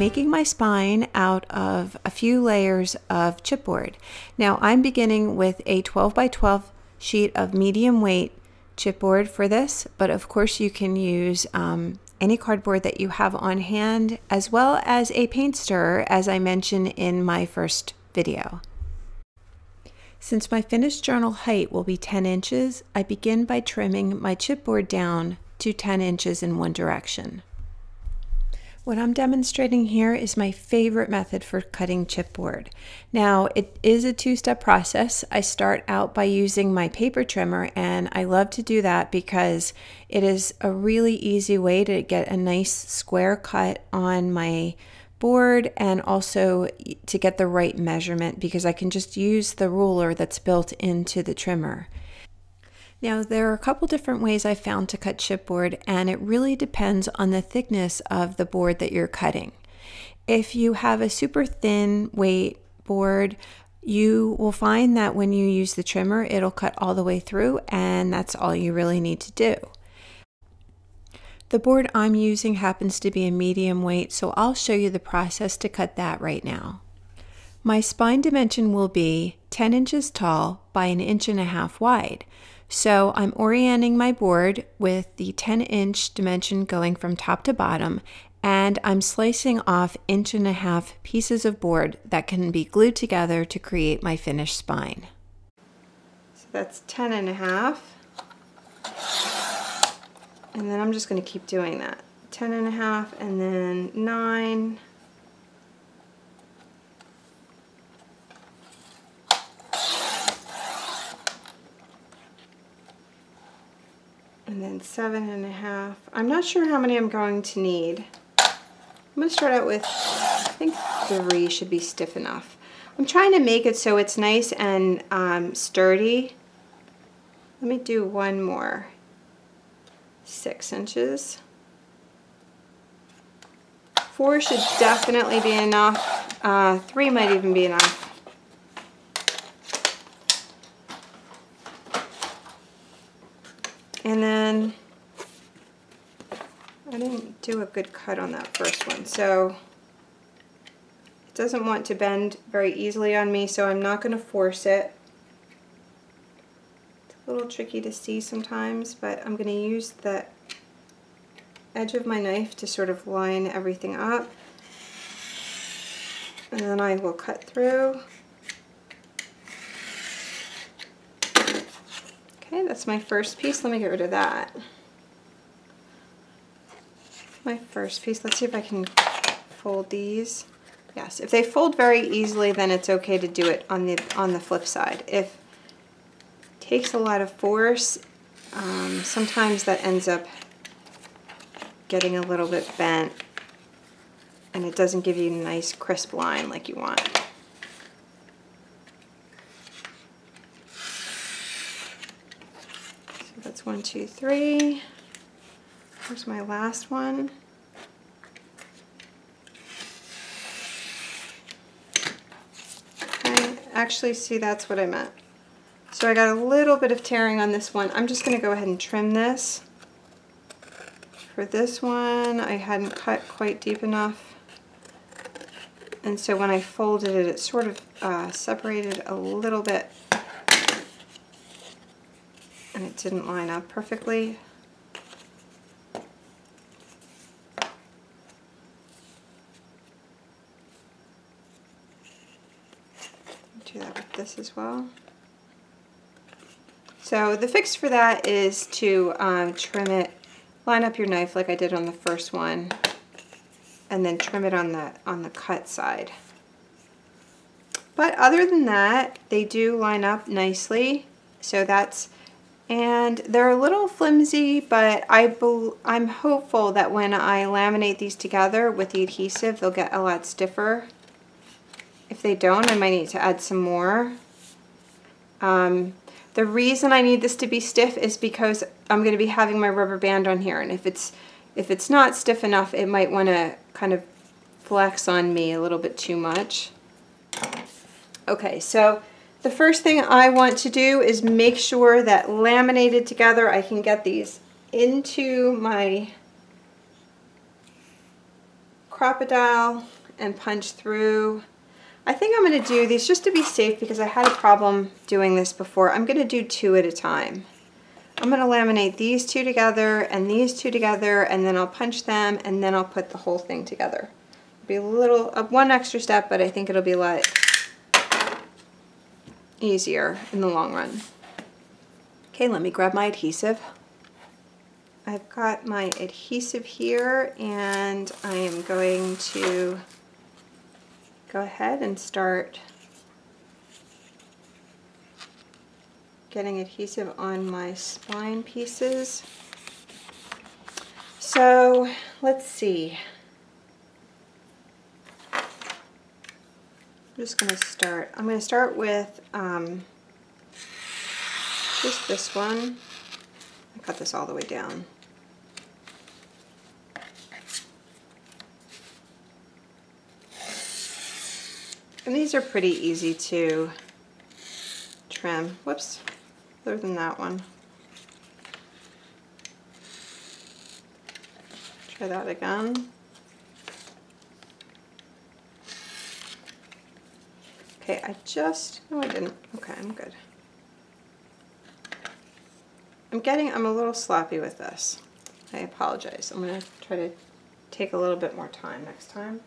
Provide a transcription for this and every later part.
making my spine out of a few layers of chipboard. Now I'm beginning with a 12 by 12 sheet of medium weight chipboard for this, but of course you can use any cardboard that you have on hand, as well as a paint stirrer, as I mentioned in my first video. Since my finished journal height will be 10 inches, I begin by trimming my chipboard down to 10 inches in one direction. What I'm demonstrating here is my favorite method for cutting chipboard. Now, it is a two-step process. I start out by using my paper trimmer, and I love to do that because it is a really easy way to get a nice square cut on my board, and also to get the right measurement because I can just use the ruler that's built into the trimmer. Now, there are a couple different ways I found to cut chipboard, and it really depends on the thickness of the board that you're cutting. If you have a super thin weight board, you will find that when you use the trimmer, it'll cut all the way through, and that's all you really need to do. The board I'm using happens to be a medium weight, so I'll show you the process to cut that right now. My spine dimension will be 10 inches tall by 1.5 inches wide. So I'm orienting my board with the 10-inch dimension going from top to bottom, and I'm slicing off 1.5 inch pieces of board that can be glued together to create my finished spine. So that's 10.5. And then I'm just going to keep doing that. 10.5 and then 9. And then 7.5. I'm not sure how many I'm going to need. I'm going to start out with, I think 3 should be stiff enough. I'm trying to make it so it's nice and sturdy. Let me do one more. 6 inches. 4 should definitely be enough. 3 might even be enough. And then I didn't do a good cut on that first one, so it doesn't want to bend very easily on me, so I'm not going to force it. A little tricky to see sometimes, but I'm going to use the edge of my knife to sort of line everything up, and then I will cut through. Okay, that's my first piece. Let me get rid of that. My first piece. Let's see if I can fold these. Yes, if they fold very easily, then it's okay to do it on the flip side. If takes a lot of force, sometimes that ends up getting a little bit bent, and it doesn't give you a nice crisp line like you want. So that's 1, 2, 3. Here's my last one. Okay, actually, see, that's what I meant. So I got a little bit of tearing on this one. I'm just going to go ahead and trim this. For this one, I hadn't cut quite deep enough. And so when I folded it, it sort of separated a little bit. And it didn't line up perfectly. Do that with this as well. So the fix for that is to trim it, line up your knife like I did on the first one, and then trim it on the cut side. But other than that, they do line up nicely. So that's, and they're a little flimsy, but I'm hopeful that when I laminate these together with the adhesive, they'll get a lot stiffer. If they don't, I might need to add some more. The reason I need this to be stiff is because I'm going to be having my rubber band on here, and if it's not stiff enough, it might want to kind of flex on me a little bit too much. Okay, so the first thing I want to do is make sure that laminated together I can get these into my crocodile and punch through. I think I'm going to do these just to be safe because I had a problem doing this before. I'm going to do 2 at a time. I'm going to laminate these 2 together and these 2 together, and then I'll punch them, and then I'll put the whole thing together. It'll be a little, one extra step, but I think it'll be a lot easier in the long run. Okay, let me grab my adhesive. I've got my adhesive here, and I am going to go ahead and start getting adhesive on my spline pieces. So let's see. I'm just going to start. I'm going to start with just this one. I cut this all the way down. And these are pretty easy to trim. Whoops, other than that one. Try that again. Okay, no I didn't. Okay, I'm good. I'm a little sloppy with this. I apologize. I'm going to try to take a little bit more time next time.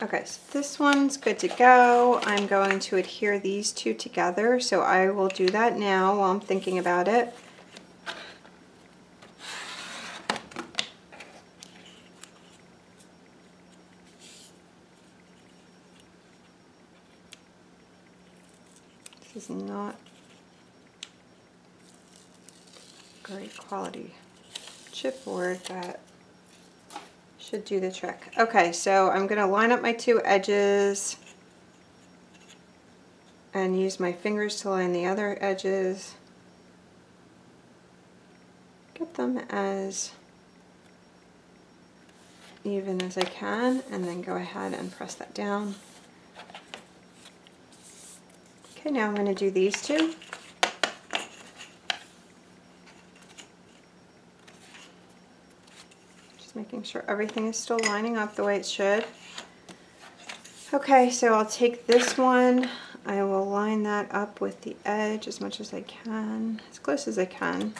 Okay, so this one's good to go. I'm going to adhere these 2 together, so I will do that now while I'm thinking about it. This is not great quality chipboard, but should do the trick. Okay, so I'm going to line up my 2 edges and use my fingers to line the other edges. Get them as even as I can, and then go ahead and press that down. Okay, now I'm going to do these 2. Making sure everything is still lining up the way it should. Okay, so I'll take this one. I will line that up with the edge as much as I can, as close as I can.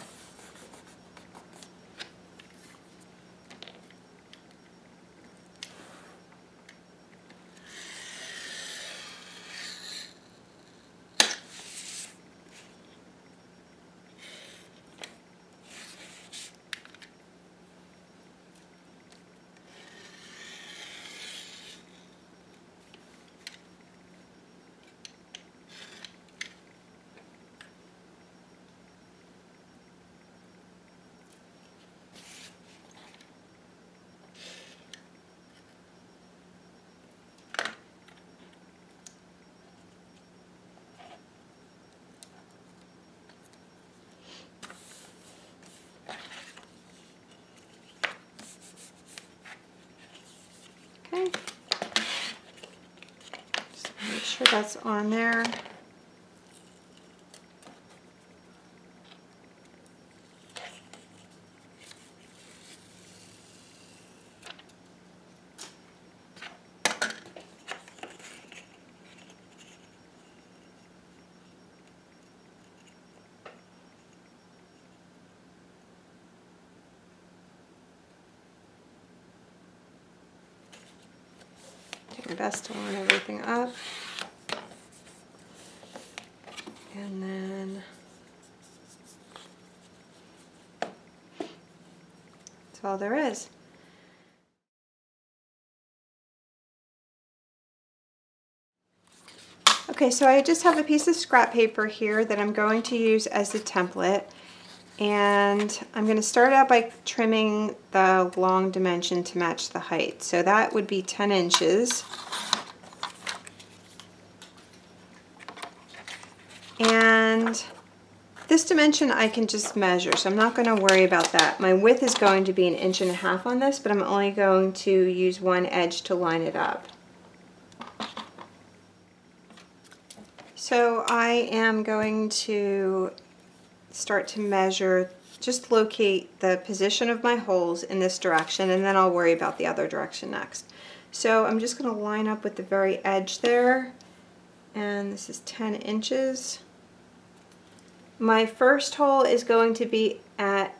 Okay, just make sure that's on there. My best to line everything up, and then that's all there is. Okay, so I just have a piece of scrap paper here that I'm going to use as a template. And I'm going to start out by trimming the long dimension to match the height. So that would be 10 inches. And this dimension I can just measure, so I'm not going to worry about that. My width is going to be 1.5 inches on this, but I'm only going to use one edge to line it up. So I am going to start to measure, just locate the position of my holes in this direction, and then I'll worry about the other direction next. So I'm just going to line up with the very edge there, and this is 10 inches. My first hole is going to be at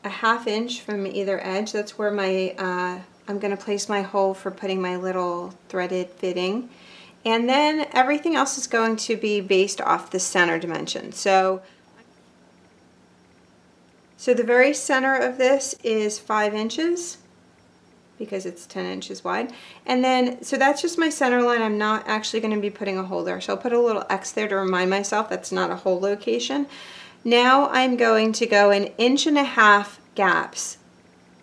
1/2 inch from either edge. That's where my I'm going to place my hole for putting my little threaded fitting. And then everything else is going to be based off the center dimension. So the very center of this is 5 inches because it's 10 inches wide. And then, so that's just my center line. I'm not actually going to be putting a hole there. So I'll put a little X there to remind myself that's not a hole location. Now I'm going to go 1.5 inch gaps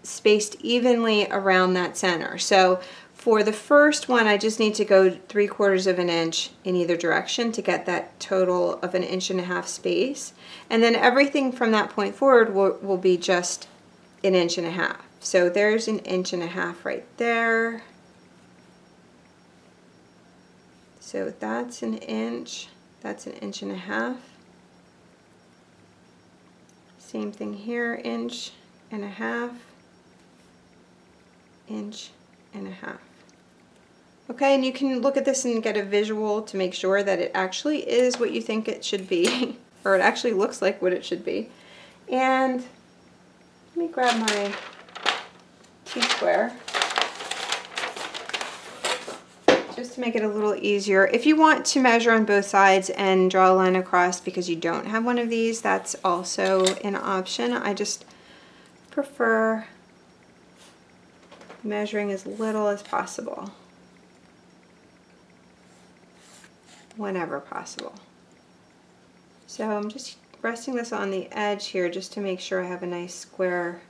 spaced evenly around that center. So for the first one, I just need to go 3/4 inch in either direction to get that total of 1.5 inch space. And then everything from that point forward will be just 1.5 inches. So there's 1.5 inches right there. So that's 1 inch, that's 1.5 inches. Same thing here, 1.5 inches, 1.5 inches. Okay, and you can look at this and get a visual to make sure that it actually is what you think it should be, or it actually looks like what it should be. And let me grab my T-square just to make it a little easier. If you want to measure on both sides and draw a line across because you don't have one of these, that's also an option. I just prefer measuring as little as possible, whenever possible. So I'm just resting this on the edge here just to make sure I have a nice square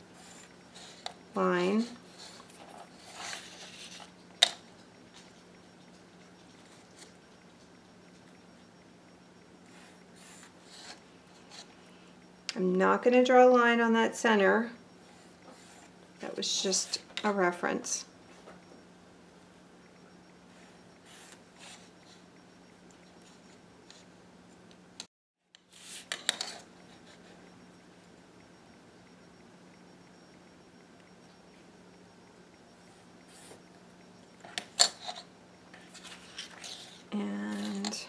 line. I'm not going to draw a line on that center. That was just a reference. And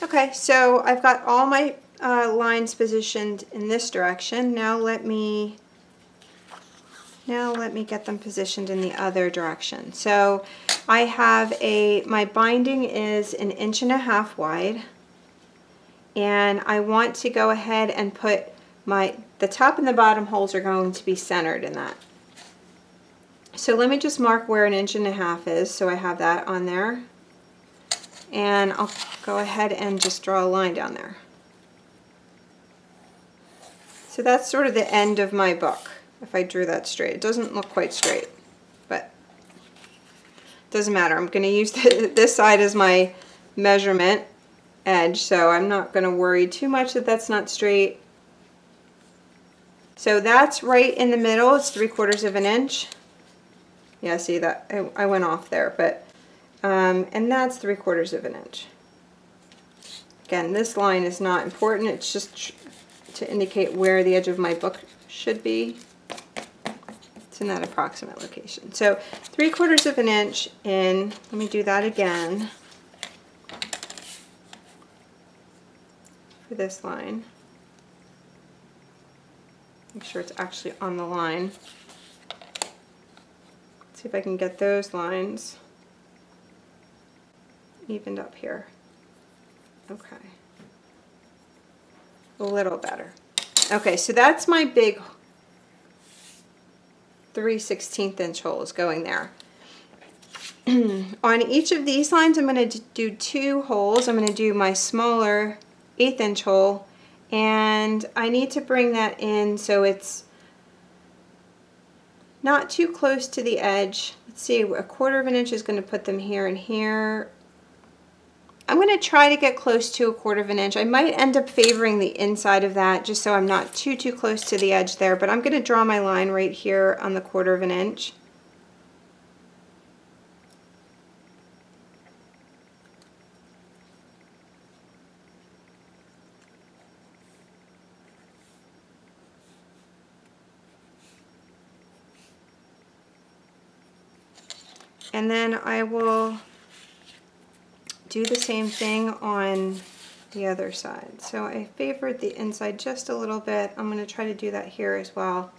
okay, so I've got all my lines positioned in this direction. Now let me get them positioned in the other direction. So I have my binding is 1.5 inches wide, and I want to go ahead and put the top and the bottom holes are going to be centered in that. So let me just mark where 1.5 inches is, so I have that on there. And I'll go ahead and just draw a line down there. So that's sort of the end of my book, if I drew that straight. It doesn't look quite straight, but it doesn't matter. I'm going to use this side as my measurement edge, so I'm not going to worry too much that that's not straight. So that's right in the middle. It's 3/4 inch. Yeah, see that I went off there, but and that's 3/4 inch. Again, this line is not important. It's just to indicate where the edge of my book should be. It's in that approximate location. So 3/4 inch in. Let me do that again for this line. Make sure it's actually on the line. See if I can get those lines evened up here. Okay. A little better. Okay, so that's my big 3/16 inch holes going there. On each of these lines, I'm going to do 2 holes. I'm going to do my smaller 1/8 inch hole, and I need to bring that in so it's not too close to the edge. Let's see, 1/4 inch is going to put them here and here. I'm going to try to get close to 1/4 inch. I might end up favoring the inside of that just so I'm not too close to the edge there, but I'm going to draw my line right here on the 1/4 inch. And then I will do the same thing on the other side. So I favored the inside just a little bit. I'm going to try to do that here as well.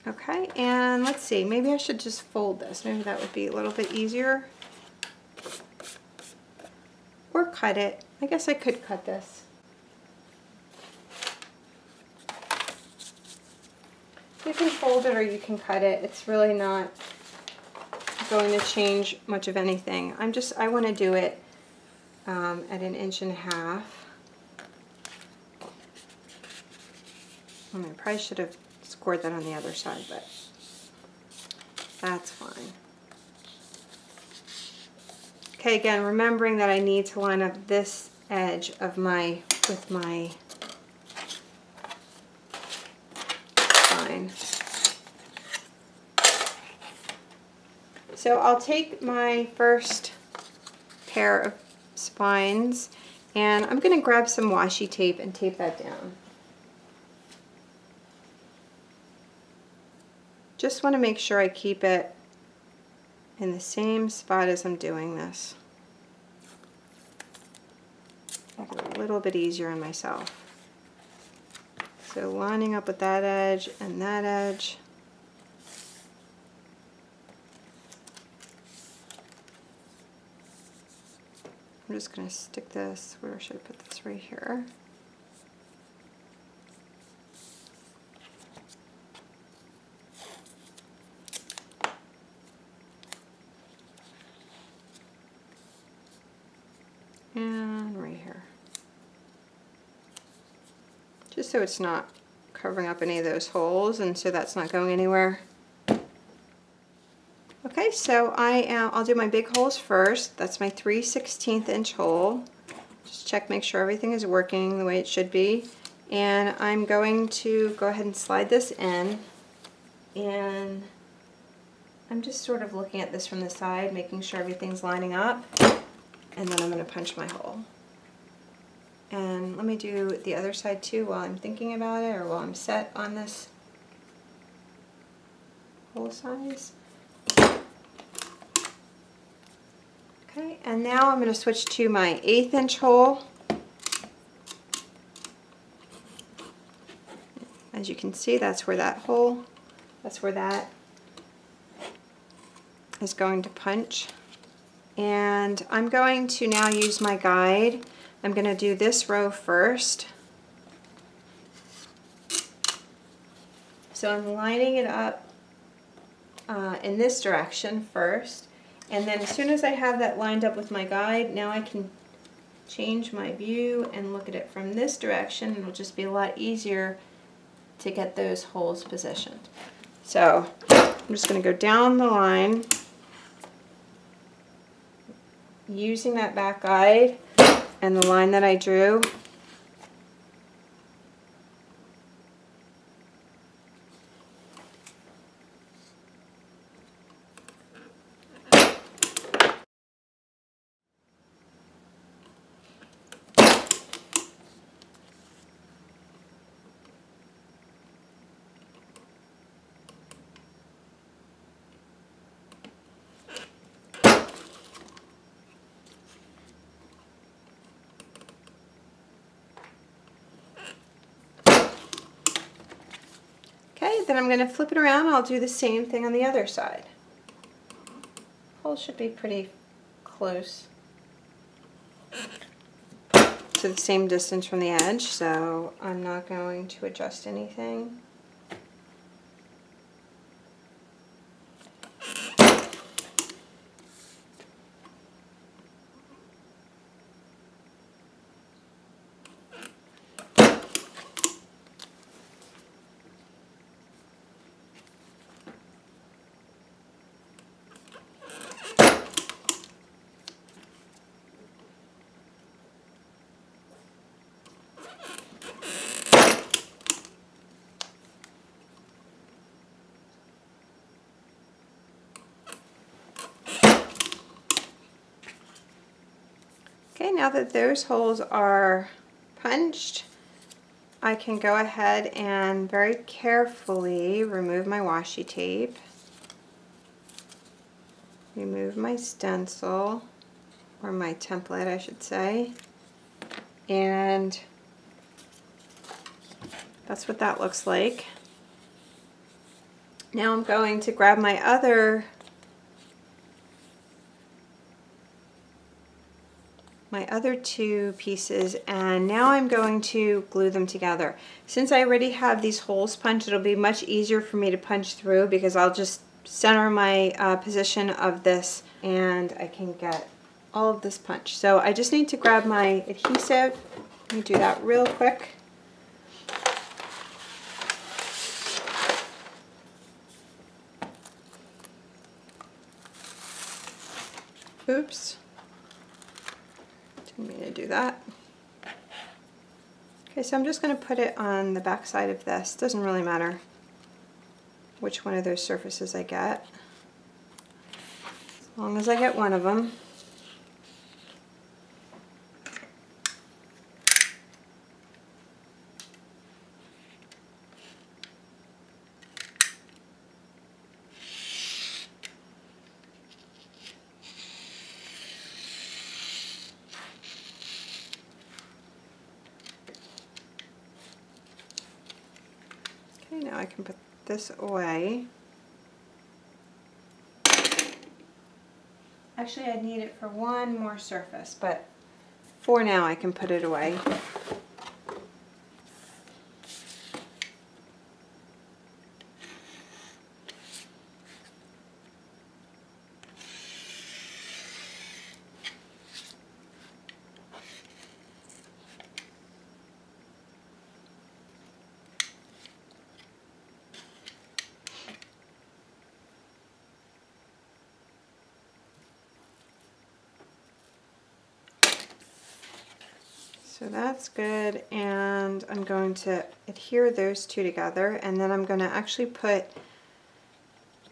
Okay, and let's see, maybe I should just fold this. Maybe that would be a little bit easier. Or cut it. I guess I could cut this. You can fold it or you can cut it. It's really not going to change much of anything. I want to do it at 1.5 inches. I probably should have scored that on the other side, but that's fine. Okay, again, remembering that I need to line up this edge of with my line. So I'll take my first pair of spines and I'm going to grab some washi tape and tape that down. Just want to make sure I keep it in the same spot as I'm doing this. Make it a little bit easier on myself. So lining up with that edge and that edge. I'm just going to stick this, where should I put this? Right here. And right here. Just so it's not covering up any of those holes and so that's not going anywhere. Okay, so I'll do my big holes first. That's my 3/16 inch hole. Just check, make sure everything is working the way it should be. And I'm going to go ahead and slide this in. And I'm just sort of looking at this from the side, making sure everything's lining up. And then I'm going to punch my hole. And let me do the other side too while I'm thinking about it, or while I'm set on this hole size. Okay, and now I'm going to switch to my 1/8 inch hole. As you can see, that's where that is going to punch. And I'm going to now use my guide. I'm going to do this row first. So I'm lining it up in this direction first. And then as soon as I have that lined up with my guide, now I can change my view and look at it from this direction. It'll just be a lot easier to get those holes positioned. So I'm just going to go down the line using that back guide and the line that I drew. Okay, then I'm going to flip it around. I'll do the same thing on the other side. Hole should be pretty close to the same distance from the edge, so I'm not going to adjust anything. Okay, now that those holes are punched, I can go ahead and very carefully remove my washi tape, remove my stencil, or my template I should say, and that's what that looks like. Now I'm going to grab my other two pieces, and now I'm going to glue them together. Since I already have these holes punched, it'll be much easier for me to punch through because I'll just center my position of this and I can get all of this punched. So I just need to grab my adhesive. Let me do that real quick. Oops. Didn't mean to do that. Okay, so I'm just going to put it on the back side of this. Doesn't really matter which one of those surfaces I get, as long as I get one of them. Okay, now I can put this away. Actually, I need it for one more surface, but for now I can put it away. So that's good, and I'm going to adhere those two together, and then I'm going to actually put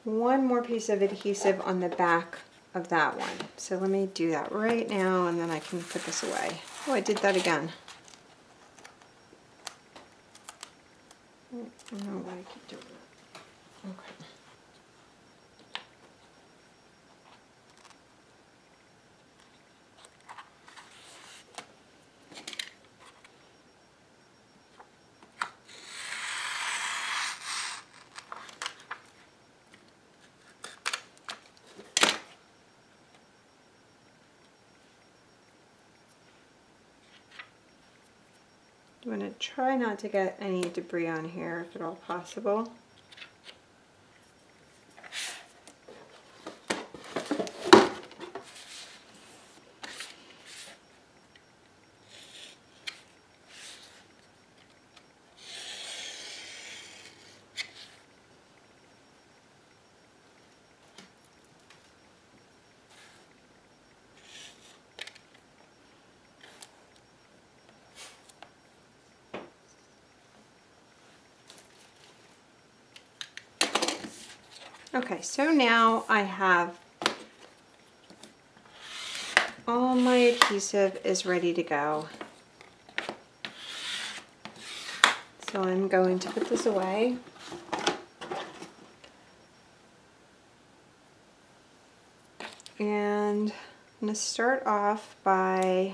one more piece of adhesive on the back of that one. So let me do that right now, and then I can put this away. Oh, I did that again. I don't know why I keep doing that. Okay. I'm going to try not to get any debris on here if at all possible. Okay, so now I have all my adhesive is ready to go. So I'm going to put this away. And I'm going to start off by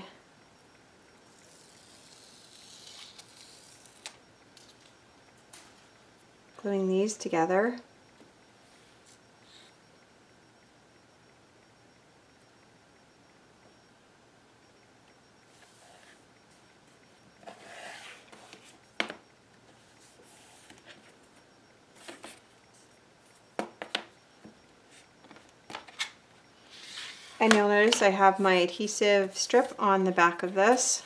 gluing these together. And you'll notice I have my adhesive strip on the back of this.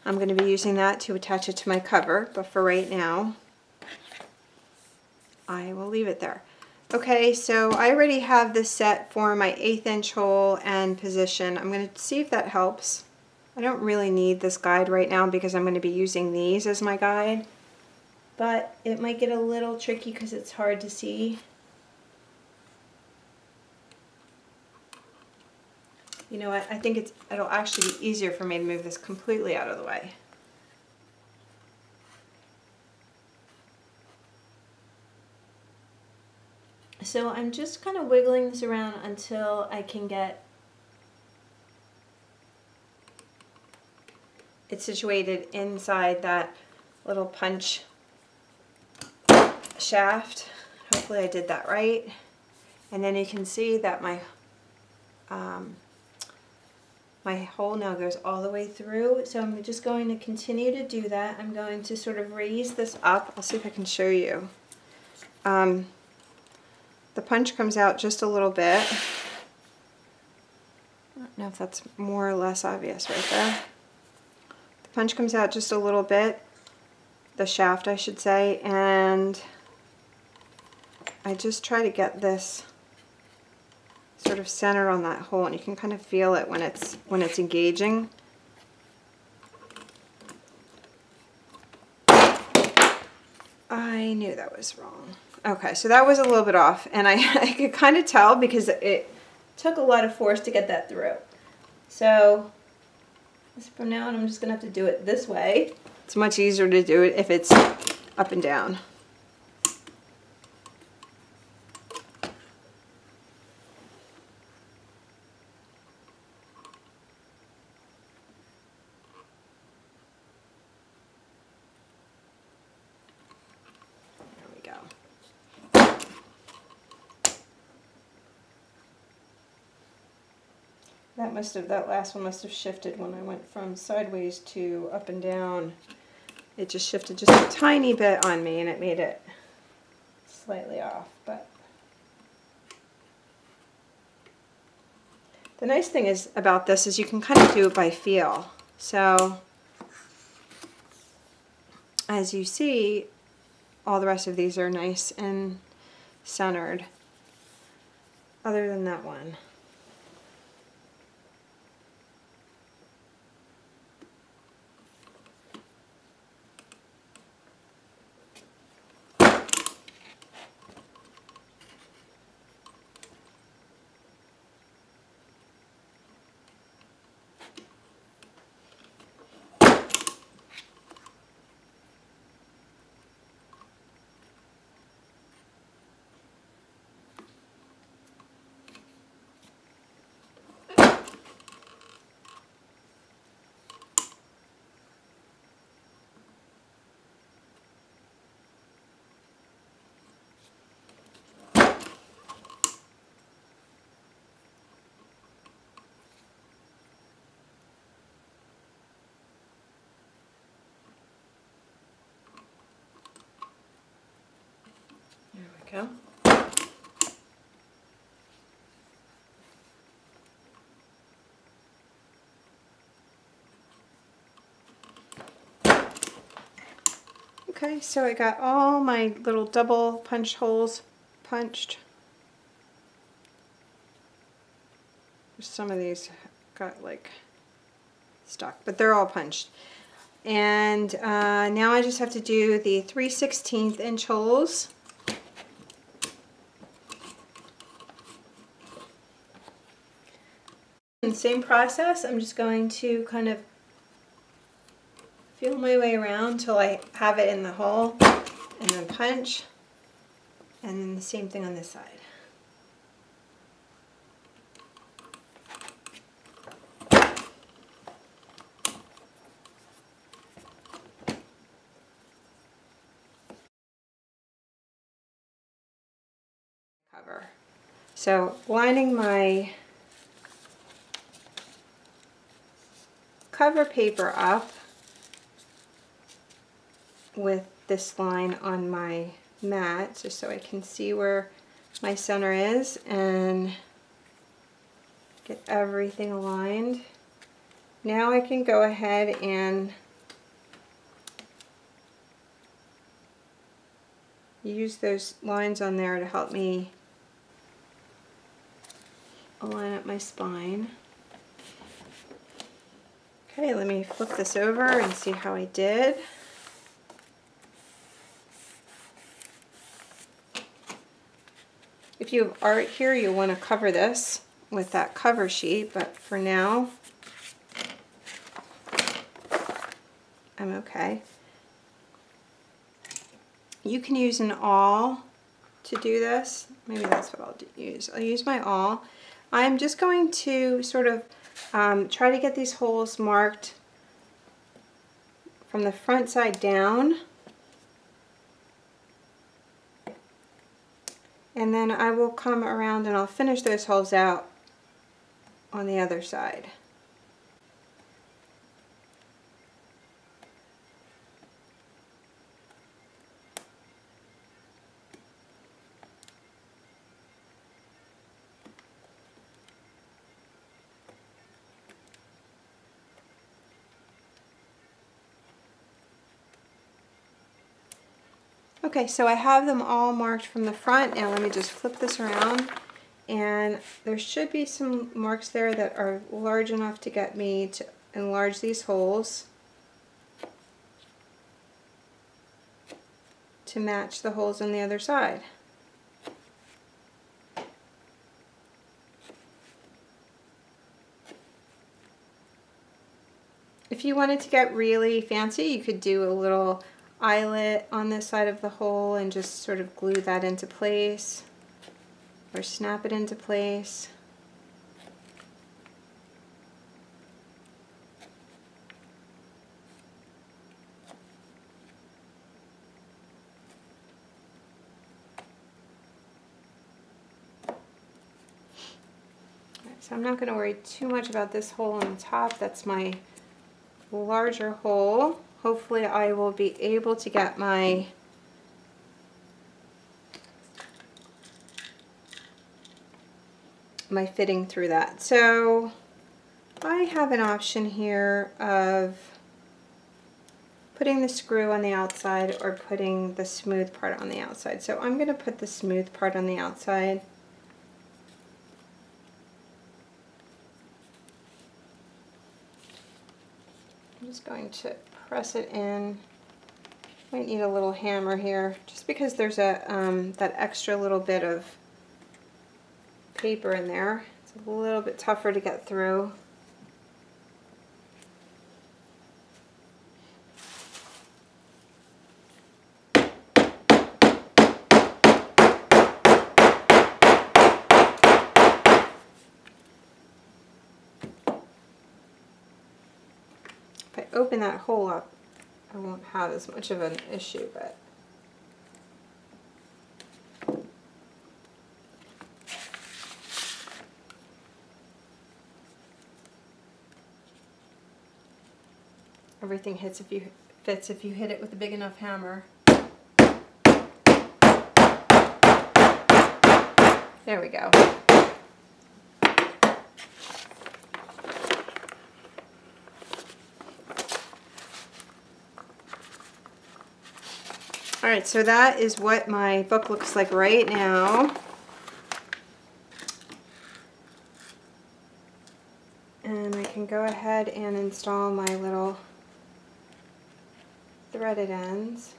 I'm going to be using that to attach it to my cover, but for right now, I will leave it there. Okay, so I already have this set for my 1/8 inch hole and position. I'm going to see if that helps. I don't really need this guide right now because I'm going to be using these as my guide, but it might get a little tricky because it's hard to see. You know what, I think it'll actually be easier for me to move this completely out of the way. So I'm just kind of wiggling this around until I can get it situated inside that little punch shaft. Hopefully I did that right. And then you can see that my my hole now goes all the way through. So I'm just going to continue to do that. I'm going to sort of raise this up. I'll see if I can show you. The punch comes out just a little bit. I don't know if that's more or less obvious right there. The punch comes out just a little bit, the shaft I should say, and I just try to get this sort of centered on that hole, and you can kind of feel it when it's engaging. I knew that was wrong. Okay, so that was a little bit off, and I could kind of tell because it took a lot of force to get that through. So from now on I'm just gonna have to do it this way. It's much easier to do it if it's up and down. That last one must have shifted when I went from sideways to up and down. It just shifted just a tiny bit on me and it made it slightly off. But the nice thing is about this is you can kind of do it by feel. So as you see, all the rest of these are nice and centered, other than that one. There we go. Okay, so I got all my little double punch holes punched. Some of these got like stuck, but they're all punched. And now I just have to do the 3/16 inch holes. And same process, I'm just going to kind of feel my way around until I have it in the hole, and then punch, and then the same thing on this side. Cover. So lining my cover paper up with this line on my mat just so I can see where my center is, and Get everything aligned. Now I can go ahead and use those lines on there to help me align up my spine. Okay, let me flip this over and see how I did. If you have art here, you'll want to cover this with that cover sheet, but for now, I'm okay. You can use an awl to do this. Maybe that's what I'll use. I'll use my awl. I'm just going to sort of try to get these holes marked from the front side down. And then I will come around and I'll finish those holes out on the other side. Okay, so I have them all marked from the front. Now let me just flip this around, and there should be some marks there that are large enough to get me to enlarge these holes to match the holes on the other side. If you wanted to get really fancy, you could do a little eyelet on this side of the hole and just sort of glue that into place or snap it into place. So I'm not going to worry too much about this hole on the top. That's my larger hole. Hopefully I will be able to get my fitting through that. So I have an option here of putting the screw on the outside or putting the smooth part on the outside. So I'm going to put the smooth part on the outside. I'm just going to press it in. Might need a little hammer here, just because there's a that extra little bit of paper in there. It's a little bit tougher to get through. If I open that hole up, I won't have as much of an issue, but everything fits if you hit it with a big enough hammer. There we go. Alright, so that is what my book looks like right now. And I can go ahead and install my little threaded ends.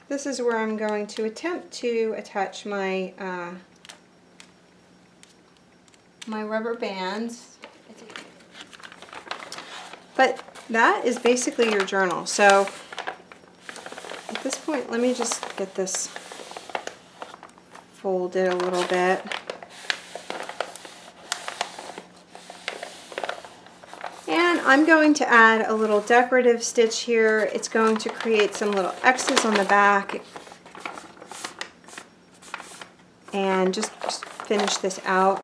This is where I'm going to attempt to attach my my rubber bands. But that is basically your journal. So at this point, let me just get this folded a little bit. And I'm going to add a little decorative stitch here. It's going to create some little X's on the back. And just finish this out.